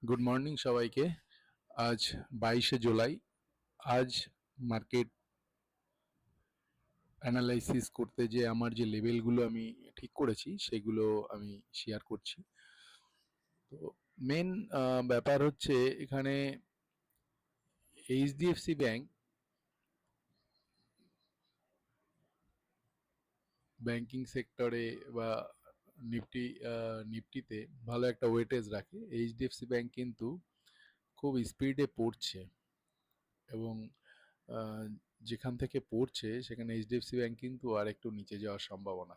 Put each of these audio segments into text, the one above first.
Good morning সবাইকে। আজ 22শে জুলাই। আজ মার্কেট অ্যানালাইসিস করতে যে আমার যে লেভেলগুলো আমি ঠিক করেছি সেগুলো আমি শেয়ার করছি। তো মেন ব্যাপার হচ্ছে এখানে এইচডিএফসি ব্যাংক ব্যাংকিং সেক্টরে বা নিফটিতে ভালো একটা ওয়েটেজ রাখে। এইচডিএফসি ব্যাংক কিন্তু খুব স্পিডে পড়ছে এবং আহ, যেখান থেকে পড়ছে সেখানে এইচডিএফসি ব্যাংক কিন্তু আর একটু নিচে যাওয়ার সম্ভাবনা,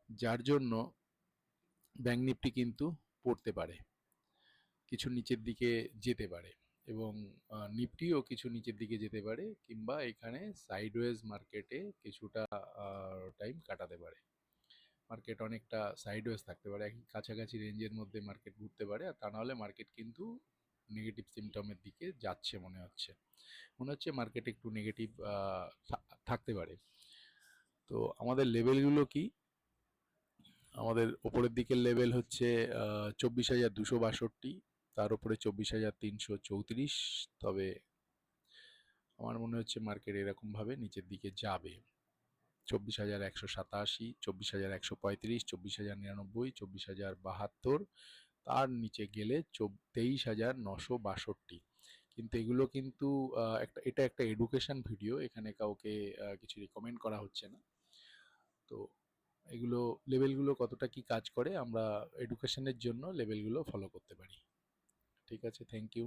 যার জন্য ব্যাংক নিফটি কিন্তু পড়তে পারে, কিছু নিচের দিকে যেতে পারে এবং নিফটিও কিছু নিচের দিকে যেতে পারে, কিংবা এখানে সাইডওয়েজ মার্কেটে কিছুটা টাইম কাটাতে পারে। মার্কেট অনেকটা সাইডওয়েজ থাকতে পারে, একই কাছাকাছি রেঞ্জের মধ্যে মার্কেট ঘুরতে পারে, আর তা নাহলে মার্কেট কিন্তু নেগেটিভ সিমটমের দিকে যাচ্ছে মনে হচ্ছে মার্কেট একটু নেগেটিভ থাকতে পারে। তো আমাদের লেভেলগুলো কি? আমাদের ওপরের দিকের লেভেল হচ্ছে 24,262, তার উপরে 24,334। তবে আমার মনে হচ্ছে মার্কেট এরকমভাবে নিচের দিকে যাবে। 24,187, 24,135, 24,099, 24,072, তার নিচে গেলে 23,962। কিন্তু এগুলো কিন্তু এটা একটা এডুকেশন ভিডিও, এখানে কাউকে কিছু রিকমেন্ড করা হচ্ছে না। তো এগুলো লেভেলগুলো কতটা কি কাজ করে আমরা এডুকেশনের জন্য লেভেলগুলো ফলো করতে পারি। ঠিক আছে, থ্যাংক ইউ।